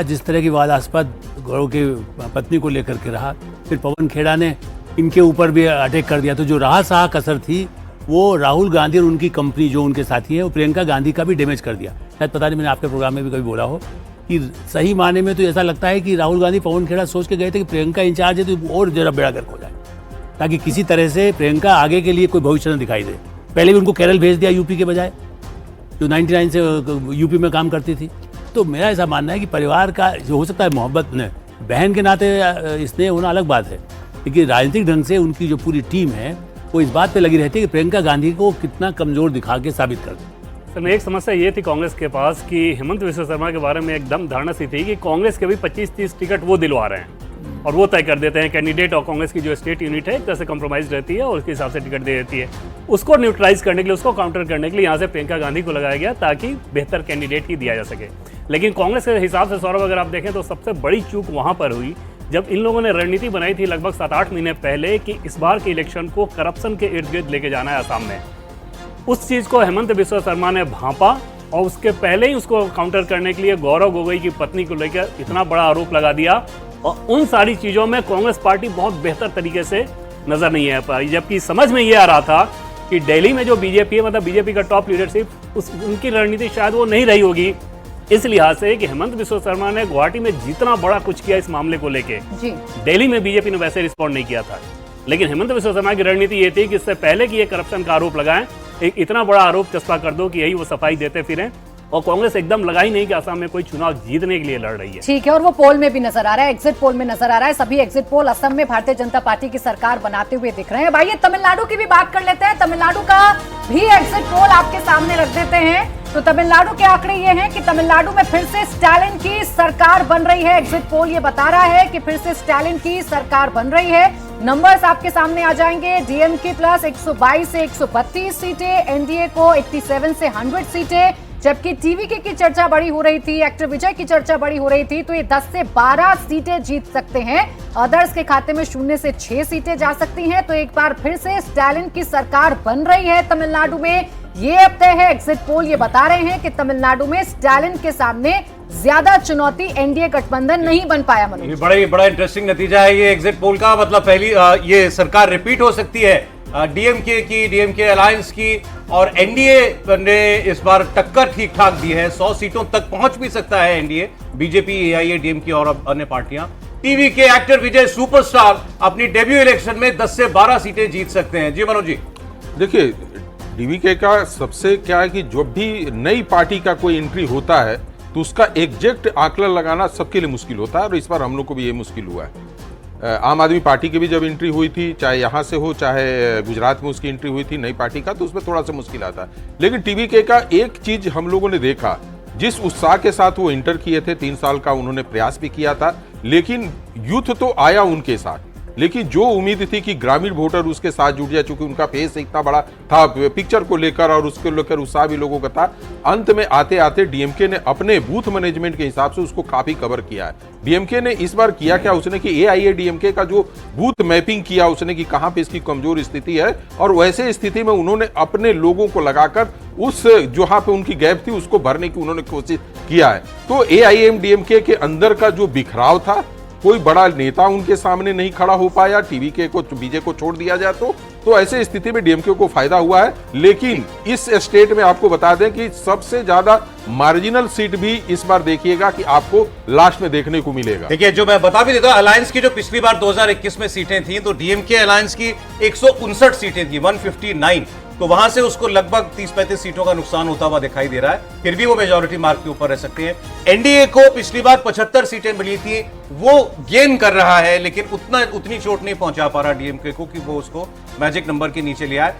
जिस तरह की विवादास्पद गौरव की पत्नी को लेकर के रहा, फिर पवन खेड़ा ने इनके ऊपर भी अटैक कर दिया। तो जो राह साह कसर थी वो राहुल गांधी और उनकी कंपनी जो उनके साथी हैं वो प्रियंका गांधी का भी डैमेज कर दिया। शायद पता नहीं मैंने आपके प्रोग्राम में भी कभी बोला हो कि सही मायने में तो ऐसा लगता है कि राहुल गांधी पवन खेड़ा सोच के गए थे कि प्रियंका इंचार्ज है तो और जरा बेड़ा गर्क हो जाए, ताकि किसी तरह से प्रियंका आगे के लिए कोई भविष्य न दिखाई दे। पहले भी उनको केरल भेज दिया यूपी के बजाय, जो 99 से यूपी में काम करती थी। तो मेरा ऐसा मानना है कि परिवार का जो हो सकता है मोहब्बत ने बहन के नाते स्नेह होना अलग बात है, लेकिन राजनीतिक ढंग से उनकी जो पूरी टीम है वो इस बात पे लगी रहती है कि प्रियंका गांधी को कितना कमजोर दिखा के साबित कर दे। सर, एक समस्या ये थी कांग्रेस के पास कि हेमंत बिस्वा शर्मा के बारे में एकदम धारणा सी थी कि कांग्रेस के भी 25-30 टिकट वो दिलवा रहे हैं और वो तय कर देते हैं कैंडिडेट, और कांग्रेस की जो स्टेट यूनिट है एक तरह से कॉम्प्रोमाइज रहती है और उसके हिसाब से टिकट दे देती है। उसको न्यूट्रलाइज करने के लिए, उसको काउंटर करने के लिए यहाँ से प्रियंका गांधी को लगाया गया ताकि बेहतर कैंडिडेट ही दिया जा सके। लेकिन कांग्रेस के हिसाब से सौरभ, अगर आप देखें तो सबसे बड़ी चूक वहाँ पर हुई जब इन लोगों ने रणनीति बनाई थी लगभग 7-8 महीने पहले कि इस बार के इलेक्शन को करप्शन के इर्द गिर्द लेके जाना है आसाम में। उस चीज़ को हेमंत बिस्वा शर्मा ने भांपा और उसके पहले ही उसको काउंटर करने के लिए गौरव गोगोई की पत्नी को लेकर इतना बड़ा आरोप लगा दिया, और उन सारी चीज़ों में कांग्रेस पार्टी बहुत बेहतर तरीके से नजर नहीं आ पाई। जबकि समझ में ये आ रहा था कि दिल्ली में जो बीजेपी है, मतलब बीजेपी का टॉप लीडरशिप, उनकी रणनीति शायद वो नहीं रही होगी इस लिहाज से कि हेमंत बिस्वा शर्मा ने गुवाहाटी में जितना बड़ा कुछ किया इस मामले को लेके, दिल्ली में बीजेपी ने वैसे रिस्पॉन्ड नहीं किया था। लेकिन हेमंत बिस्वा शर्मा की रणनीति ये थी कि इससे पहले कि ये करप्शन का आरोप लगाएं, एक इतना बड़ा आरोप चस्पा कर दो कि यही वो सफाई देते फिरें, और कांग्रेस एकदम लगा ही नहीं कि असम में कोई चुनाव जीतने के लिए लड़ रही है। ठीक है, और वो पोल में भी नजर आ रहा है, एग्जिट पोल में नजर आ रहा है। सभी एग्जिट पोल असम में भारतीय जनता पार्टी की सरकार बनाते हुए दिख रहे हैं। भाई, तमिलनाडु की भी बात कर लेते हैं। तमिलनाडु का भी एग्जिट पोल आपके सामने रख देते हैं। तो तमिलनाडु के आंकड़े ये हैं कि तमिलनाडु में फिर से स्टालिन की सरकार बन रही है। एग्जिट पोल ये बता रहा है कि फिर से स्टालिन की सरकार बन रही है। नंबर्स आपके सामने आ जाएंगे। डीएमके प्लस 122 से 132 सीटें, एनडीए को 87 से 100 सीटें, जबकि टीवीके की चर्चा बड़ी हो रही थी, एक्टर विजय की चर्चा बड़ी हो रही थी, तो ये 10 से 12 सीटें जीत सकते हैं। अदर्स के खाते में 0 से 6 सीटें जा सकती हैं। तो एक बार फिर से स्टालिन की सरकार बन रही है तमिलनाडु में, ये अब तय है। एग्जिट पोल ये बता रहे हैं कि तमिलनाडु में स्टालिन के सामने ज्यादा चुनौती एनडीए गठबंधन नहीं बन पाया। मनोज, बड़ा इंटरेस्टिंग नतीजा है ये एग्जिट पोल का। मतलब पहली ये सरकार रिपीट हो सकती है डीएमके अलायंस की, और एनडीए ने इस बार टक्कर ठीक ठाक दी है। 100 सीटों तक पहुंच भी सकता है एनडीए, बीजेपी, एआईए, डीएमके और अन्य पार्टियां। टीवी के एक्टर विजय सुपरस्टार अपनी डेब्यू इलेक्शन में 10 से 12 सीटें जीत सकते हैं। जी मनोज जी। देखिए, डीवीके का सबसे क्या है कि जब भी नई पार्टी का कोई एंट्री होता है तो उसका एग्जैक्ट आकलन लगाना सबके लिए मुश्किल होता है, और इस बार हम लोग को भी ये मुश्किल हुआ है। आम आदमी पार्टी की भी जब एंट्री हुई थी, चाहे यहाँ से हो चाहे गुजरात में उसकी एंट्री हुई थी नई पार्टी का, तो उसमें थोड़ा सा मुश्किल आता है। लेकिन टीवीके का एक चीज हम लोगों ने देखा, जिस उत्साह के साथ वो इंटर किए थे, 3 साल का उन्होंने प्रयास भी किया था, लेकिन यूथ तो आया उनके साथ, लेकिन जो उम्मीद थी कि ग्रामीण वोटर उसके साथ जुट जाए, चूंकि उनका फेस इतना बड़ा था पिक्चर को लेकर और उसको लेकर उत्साह भी लोगों का था, अंत में आते आते डीएमके ने अपने बूथ मैनेजमेंट के हिसाब से उसको काफी कवर किया है। डीएमके ने इस बार किया क्या, उसने कि एआईए डीएमके का जो बूथ मैपिंग किया उसने कि कहां पे इसकी कमजोर स्थिति है, और वैसे स्थिति में उन्होंने अपने लोगों को लगाकर उस जहां पे उनकी गैप थी उसको भरने की उन्होंने कोशिश किया है। तो एआईएम डीएमके के अंदर का जो बिखराव था, कोई बड़ा नेता उनके सामने नहीं खड़ा हो पाया, टीवीके को, बीजे को छोड़ दिया जाए तो ऐसे स्थिति में डीएमके को फायदा हुआ है। लेकिन इस स्टेट में आपको बता दें कि सबसे ज्यादा मार्जिनल सीट भी इस बार देखिएगा कि आपको लास्ट में देखने को मिलेगा। देखिए, जो मैं बता भी देता हूं, अलायंस की जो पिछली बार 2021 में सीटें थी, तो डीएमके अलायंस की 159 सीटें थी, 159, तो वहां से उसको लगभग 30-35 सीटों का नुकसान होता हुआ दिखाई दे रहा है। फिर भी वो मेजॉरिटी मार्क के ऊपर रह सकते हैं। एनडीए को पिछली बार 75 सीटें मिली थी, वो गेन कर रहा है, लेकिन उतनी चोट नहीं पहुंचा पा रहा डीएमके को कि वो उसको मैजिक नंबर के नीचे ले आए।